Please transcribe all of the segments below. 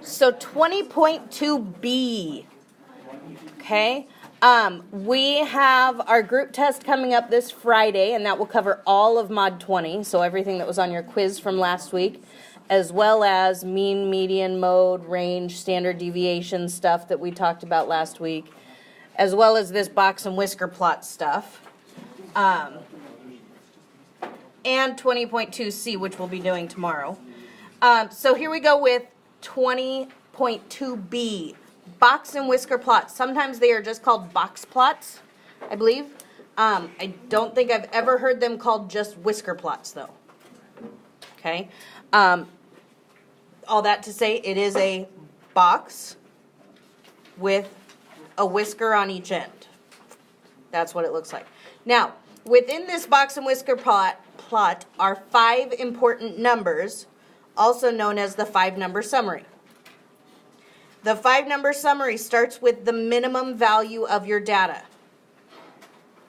So 20.2b, okay? We have our group test coming up this Friday, and that will cover all of Mod 20, so everything that was on your quiz from last week, as well as mean, median, mode, range, standard deviation stuff that we talked about last week, as well as this box and whisker plot stuff. And 20.2c, which we'll be doing tomorrow. So here we go with 20.2b, box and whisker plots. Sometimes they are just called box plots, I believe. I don't think I've ever heard them called just whisker plots, though. Okay. All that to say, it is a box with a whisker on each end. That's what it looks like. Now, within this box and whisker plot are 5 important numbers, also known as the 5-number summary. The 5-number summary starts with the minimum value of your data,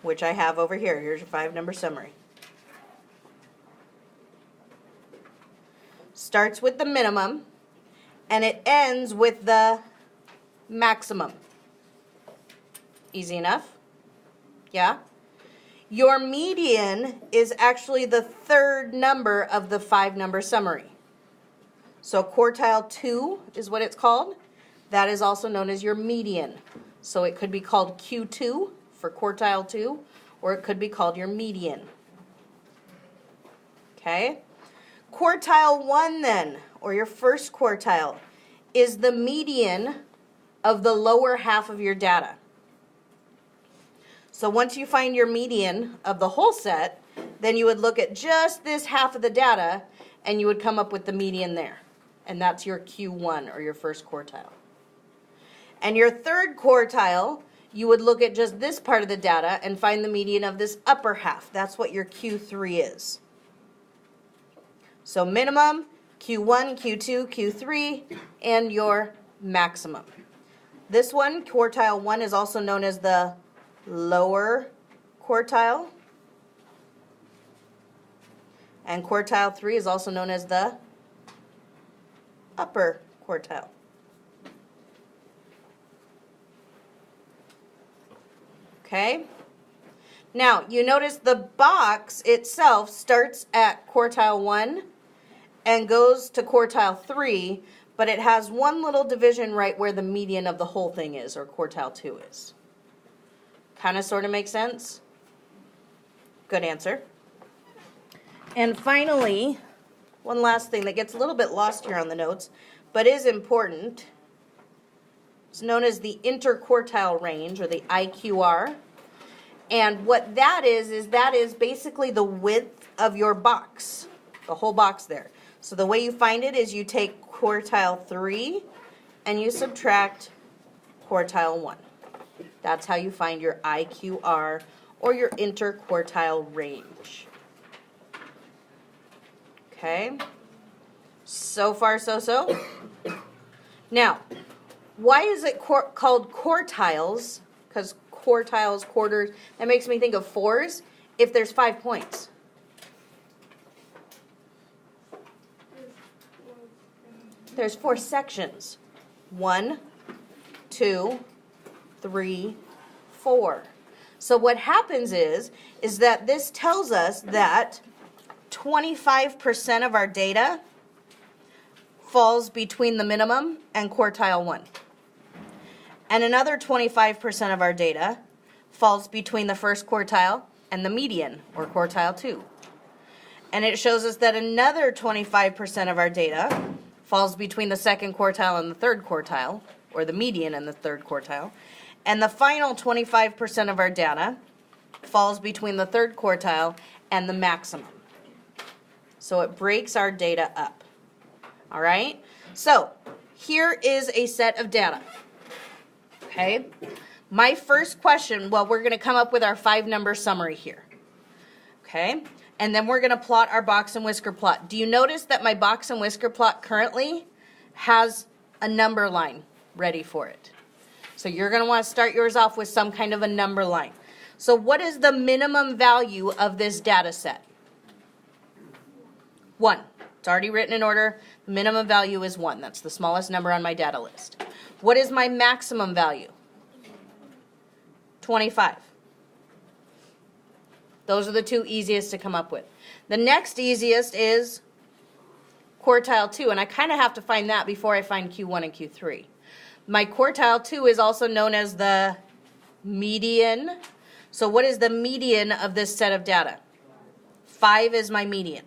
which I have over here. Here's your 5-number summary. Starts with the minimum, and it ends with the maximum. Easy enough? Yeah? Your median is actually the 3rd number of the 5-number summary. So quartile 2 is what it's called. That is also known as your median. So it could be called Q2 for quartile 2, or it could be called your median. Okay? Quartile 1 then, or your first quartile, is the median of the lower half of your data. So once you find your median of the whole set, then you would look at just this half of the data, and you would come up with the median there. And that's your Q1, or your first quartile. And your third quartile, you would look at just this part of the data and find the median of this upper half. That's what your Q3 is. So minimum, Q1, Q2, Q3, and your maximum. This one, quartile 1, is also known as the lower quartile. And quartile 3 is also known as the upper quartile. Okay? Now, you notice the box itself starts at quartile 1 and goes to quartile 3, but it has one little division right where the median of the whole thing is, or quartile 2 is. Kind of sort of makes sense? Good answer. And finally, one last thing that gets a little bit lost here on the notes, but is important. It's known as the interquartile range, or the IQR. And what that is basically the width of your box, the whole box there. So the way you find it is you take quartile 3 and you subtract quartile 1. That's how you find your IQR, or your interquartile range. Okay? So far, so. Now, why is it called quartiles? Because quartiles, quarters, that makes me think of 4s if there's 5 points. There's 4 sections. 1, 2, 3, 4. So what happens is that this tells us that 25% of our data falls between the minimum and quartile 1. And another 25% of our data falls between the first quartile and the median, or quartile 2. And it shows us that another 25% of our data falls between the second quartile and the third quartile, or the median and the third quartile. And the final 25% of our data falls between the third quartile and the maximum. So it breaks our data up. All right? So here is a set of data. Okay? My first question, well, we're going to come up with our 5-number summary here. Okay? And then we're going to plot our box and whisker plot. Do you notice that my box and whisker plot currently has a number line ready for it? So you're going to want to start yours off with some kind of a number line. So what is the minimum value of this data set? 1. It's already written in order. The minimum value is 1. That's the smallest number on my data list. What is my maximum value? 25. Those are the two easiest to come up with. The next easiest is quartile 2, and I kind of have to find that before I find Q1 and Q3. My quartile 2 is also known as the median. So what is the median of this set of data? 5 is my median.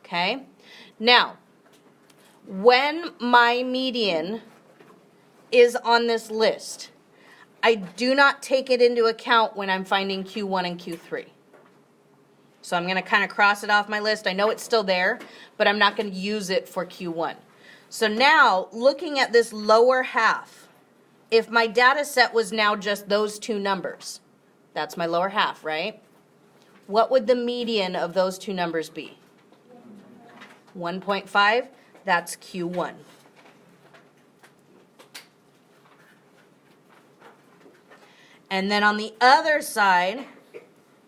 Okay? Now, when my median is on this list, I do not take it into account when I'm finding Q1 and Q3. So I'm going to kind of cross it off my list. I know it's still there, but I'm not going to use it for Q1. So now, looking at this lower half, if my data set was now just those two numbers, that's my lower half, right? What would the median of those two numbers be? 1.5, that's Q1. And then on the other side,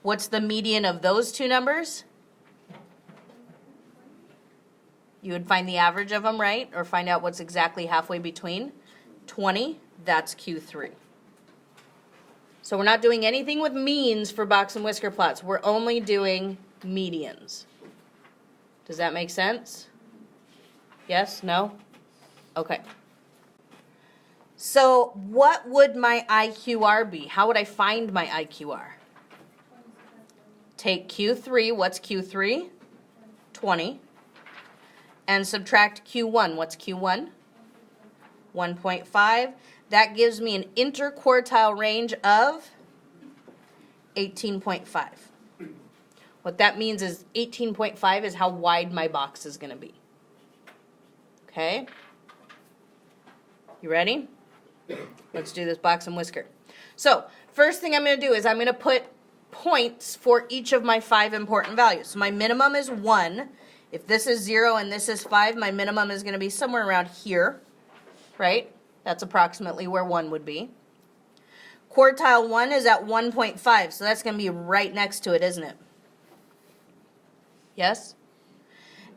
what's the median of those two numbers? You would find the average of them, right? Or find out what's exactly halfway between. 20, that's Q3. So we're not doing anything with means for box and whisker plots. We're only doing medians. Does that make sense? Yes? No? Okay. So what would my IQR be? How would I find my IQR? Take Q3. What's Q3? 20. And subtract Q1. What's Q1? 1.5. That gives me an interquartile range of 18.5. What that means is 18.5 is how wide my box is going to be. Okay? You ready? Let's do this box and whisker. So, first thing I'm going to do is I'm going to put points for each of my 5 important values. So my minimum is 1. If this is 0 and this is 5, my minimum is going to be somewhere around here, right? That's approximately where 1 would be. Quartile 1 is at 1.5, so that's going to be right next to it, isn't it? Yes?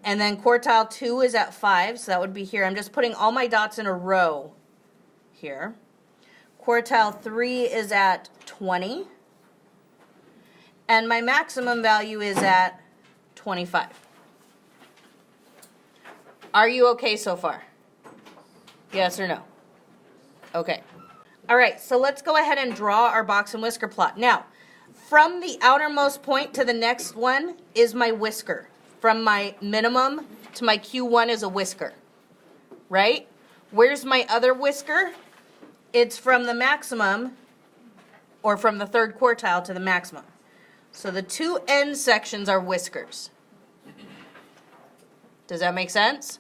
And then quartile 2 is at 5, so that would be here. I'm just putting all my dots in a row here. Quartile 3 is at 20. And my maximum value is at 25. Are you okay so far? Yes or no? Okay. All right, so let's go ahead and draw our box and whisker plot. Now, from the outermost point to the next one is my whisker. From my minimum to my Q1 is a whisker, right? Where's my other whisker? It's from the maximum, or from the third quartile to the maximum. So the two end sections are whiskers. Does that make sense?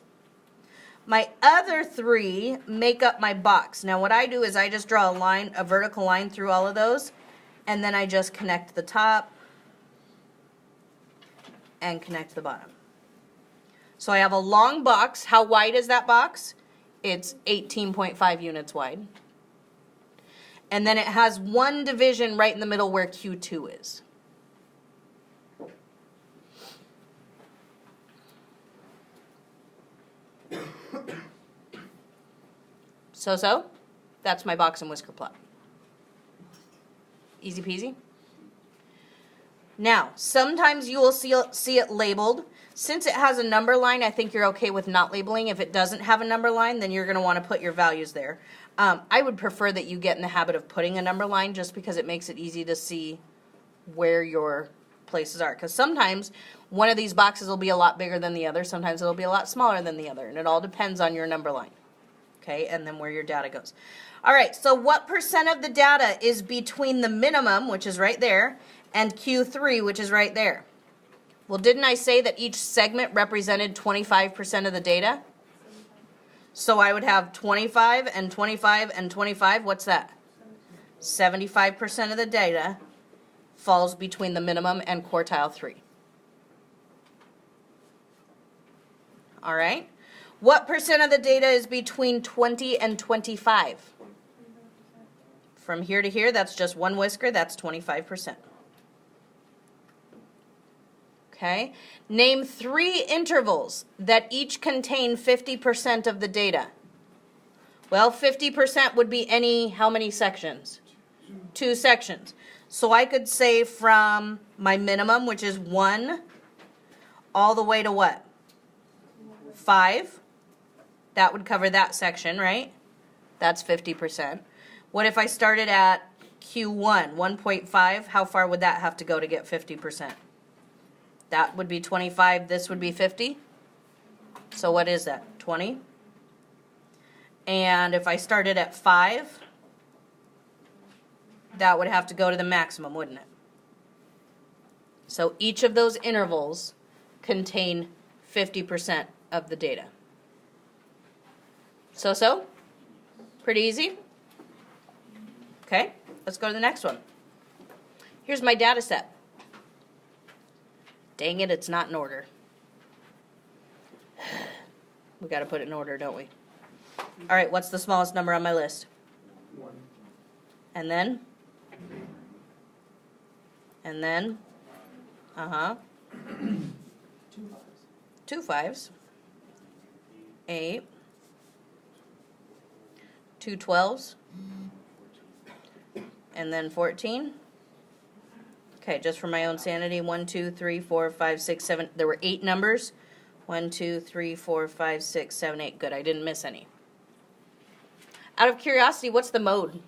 My other 3 make up my box. Now what I do is I just draw a line, a vertical line through all of those, and then I just connect the top and connect the bottom. So I have a long box. How wide is that box? It's 18.5 units wide. And then it has one division right in the middle where Q2 is. So, that's my box and whisker plot. Easy peasy. Now, sometimes you will see it labeled. Since it has a number line, I think you're okay with not labeling. If it doesn't have a number line, then you're going to want to put your values there. I would prefer that you get in the habit of putting a number line just because it makes it easy to see where your places are. Because sometimes one of these boxes will be a lot bigger than the other. Sometimes it'll be a lot smaller than the other. And it all depends on your number line. Okay, and then where your data goes. All right, so what percent of the data is between the minimum, which is right there, and Q3, which is right there? Well, didn't I say that each segment represented 25% of the data? So I would have 25 and 25 and 25. What's that? 75% of the data falls between the minimum and quartile 3. All right. What percent of the data is between 20 and 25? From here to here, that's just one whisker. That's 25%. Okay? Name 3 intervals that each contain 50% of the data. Well, 50% would be how many sections? 2 sections. So I could say from my minimum, which is 1, all the way to what? 5. That would cover that section, right? That's 50%. What if I started at Q1, 1.5? How far would that have to go to get 50%? That would be 25. This would be 50. So what is that? 20. And if I started at 5, that would have to go to the maximum, wouldn't it? So each of those intervals contain 50% of the data. So? Pretty easy? Okay, let's go to the next one. Here's my data set. Dang it, it's not in order. We got to put it in order, don't we? All right, what's the smallest number on my list? 1. And then? 2 5s. 8. 2 12s. And then 14. Okay, just for my own sanity, 1 2 3 4 5 6 7. There were 8 numbers. 1 2 3 4 5 6 7 8. Good, I didn't miss any. Out of curiosity, what's the mode?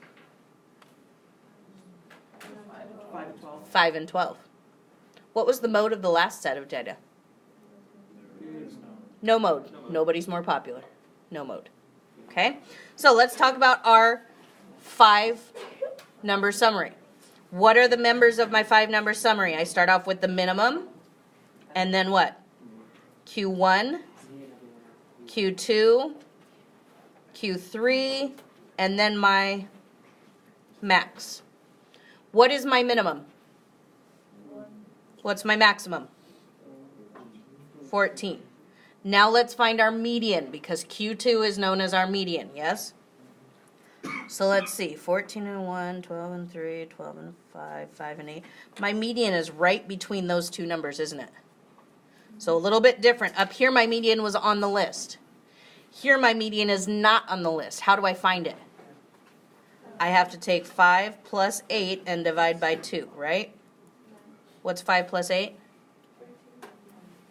5 and 12. 5 and 12. What was the mode of the last set of data? No mode. Nobody's more popular. No mode. Okay? So let's talk about our 5-number summary. What are the members of my 5-number summary? I start off with the minimum, and then what? Q1, Q2, Q3, and then my max. What is my minimum? What's my maximum? 14. Now let's find our median, because Q2 is known as our median, yes? So let's see, 14 and 1, 12 and 3, 12 and 5, 5 and 8. My median is right between those 2 numbers, isn't it? So a little bit different. Up here, my median was on the list. Here, my median is not on the list. How do I find it? I have to take 5 plus 8 and divide by 2, right? What's 5 plus 8?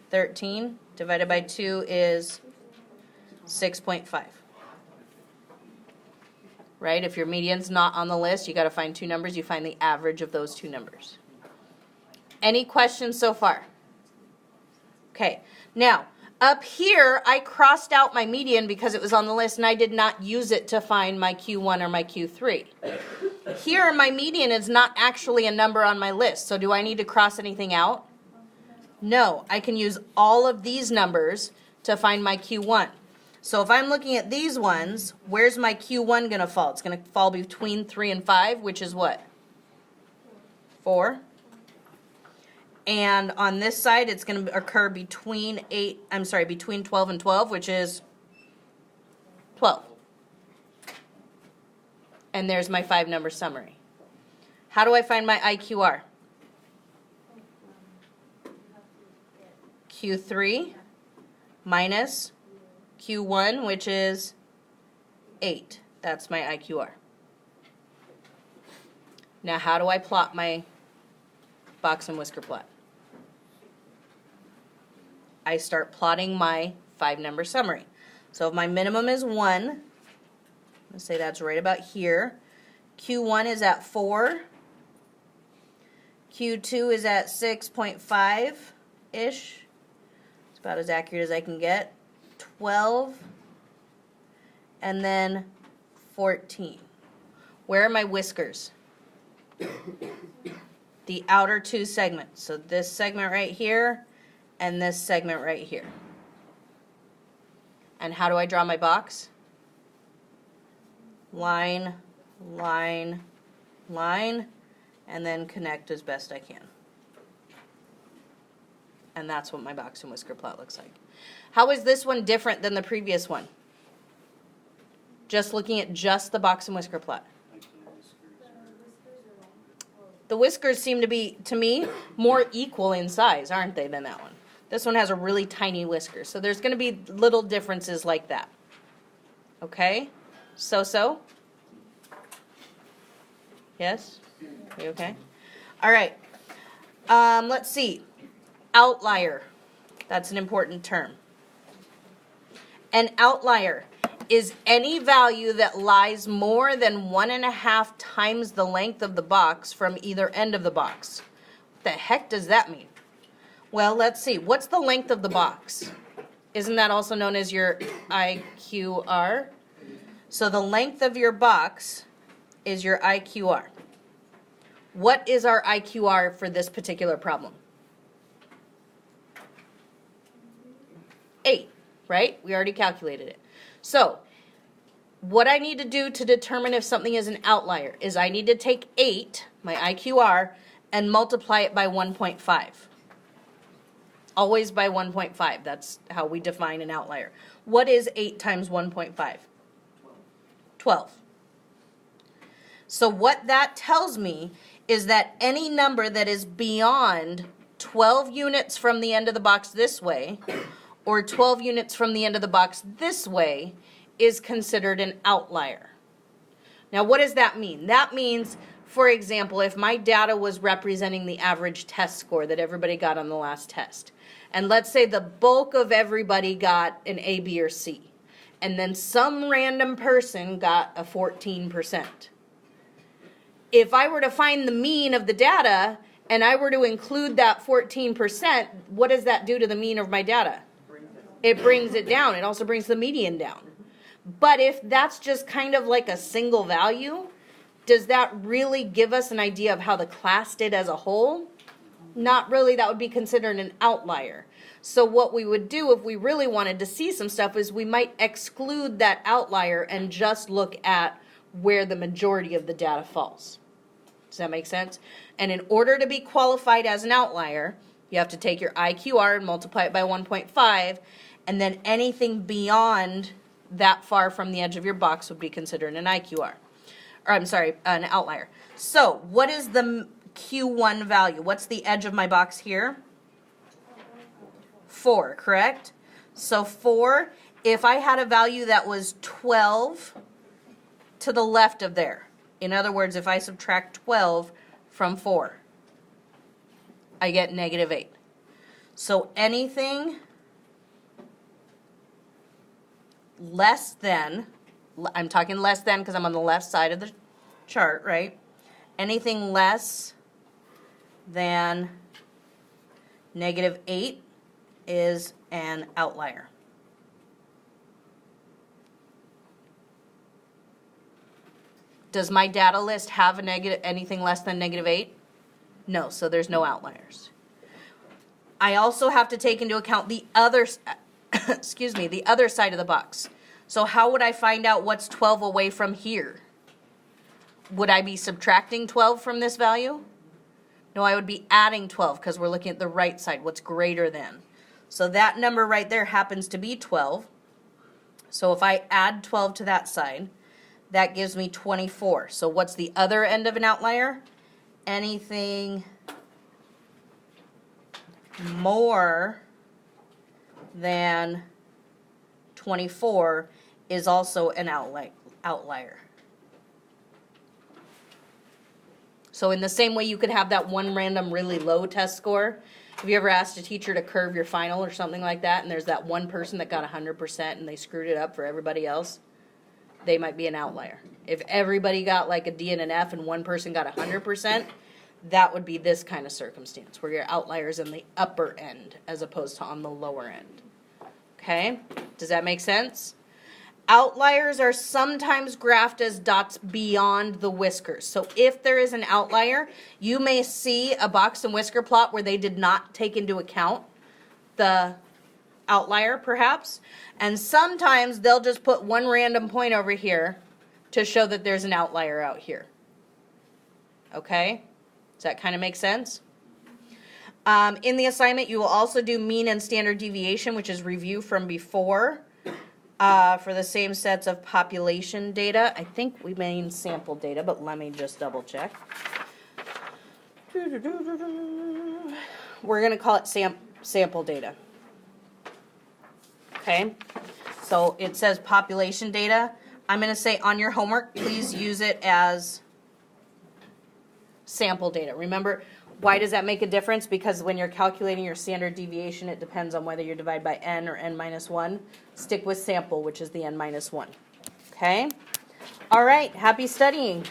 13. Divided by 2 is 6.5. Right? If your median's not on the list, you got to find 2 numbers. You find the average of those 2 numbers. Any questions so far? Okay. Now, up here, I crossed out my median because it was on the list, and I did not use it to find my Q1 or my Q3. Here, my median is not actually a number on my list, so do I need to cross anything out? No, I can use all of these numbers to find my Q1. So if I'm looking at these ones, where's my Q1 going to fall? It's going to fall between 3 and 5, which is what? 4. And on this side, it's going to occur between 12 and 12, which is 12. And there's my 5-number summary. How do I find my IQR? Q3 minus Q1, which is 8. That's my IQR. Now, how do I plot my box and whisker plot? I start plotting my 5-number summary. So if my minimum is 1, let's say that's right about here. Q1 is at 4. Q2 is at 6.5-ish. It's about as accurate as I can get. 12. And then 14. Where are my whiskers? The outer 2 segments. So this segment right here and this segment right here. And how do I draw my box? Line, line, line, and then connect as best I can. And that's what my box and whisker plot looks like. How is this one different than the previous one? Just looking at just the box and whisker plot. The whiskers seem to be, to me, more equal in size, aren't they, than that one? This one has a really tiny whisker. So there's going to be little differences like that. Okay? So? Yes? Are you okay? All right. Let's see. Outlier. That's an important term. An outlier is any value that lies more than 1.5 times the length of the box from either end of the box. What the heck does that mean? Well, let's see. What's the length of the box? Isn't that also known as your IQR? So the length of your box is your IQR. What is our IQR for this particular problem? 8, right? We already calculated it. So, what I need to do to determine if something is an outlier is I need to take 8, my IQR, and multiply it by 1.5. Always by 1.5. That's how we define an outlier. What is 8 times 1.5? 12. So what that tells me is that any number that is beyond 12 units from the end of the box this way, or 12 units from the end of the box this way, is considered an outlier. Now, what does that mean? That means, for example, if my data was representing the average test score that everybody got on the last test, and let's say the bulk of everybody got an A, B, or C, and then some random person got a 14%. If I were to find the mean of the data, and I were to include that 14%, what does that do to the mean of my data? It brings it down. It also brings the median down. But if that's just kind of like a single value, does that really give us an idea of how the class did as a whole? Not really. That would be considered an outlier. So what we would do if we really wanted to see some stuff is we might exclude that outlier and just look at where the majority of the data falls. Does that make sense? And in order to be qualified as an outlier, you have to take your IQR and multiply it by 1.5, and then anything beyond that far from the edge of your box would be considered an IQR. Or I'm sorry, an outlier. So what is the Q1 value? What's the edge of my box here? 4, correct? So 4, if I had a value that was 12 to the left of there, in other words, if I subtract 12 from 4, I get -8. So anything less than, I'm talking less than because I'm on the left side of the chart, right? Anything less than -8 is an outlier. Does my data list have a anything less than -8? No, so there's no outliers. I also have to take into account the other, excuse me, the other side of the box. So how would I find out what's 12 away from here? Would I be subtracting 12 from this value? No, I would be adding 12 because we're looking at the right side, what's greater than. So that number right there happens to be 12. So if I add 12 to that side, that gives me 24. So what's the other end of an outlier? Anything more than 24 is also an outlier. So in the same way you could have that one random really low test score. Have you ever asked a teacher to curve your final or something like that, and there's that one person that got 100% and they screwed it up for everybody else? They might be an outlier. If everybody got like a D and an F and one person got 100%, that would be this kind of circumstance where your outlier is in the upper end as opposed to on the lower end. Okay? Does that make sense? Outliers are sometimes graphed as dots beyond the whiskers. So if there is an outlier, you may see a box and whisker plot where they did not take into account the outlier, perhaps. And sometimes they'll just put one random point over here to show that there's an outlier out here. Okay? Does that kind of make sense? In the assignment, you will also do mean and standard deviation, which is review from before. For the same sets of population data. I think we mean sample data, but let me just double check. We're going to call it sample data. Okay, so it says population data. I'm going to say on your homework, please use it as sample data. Remember, why does that make a difference? Because when you're calculating your standard deviation, it depends on whether you divide by n or n minus 1. Stick with sample, which is the n minus 1. Okay? All right, happy studying.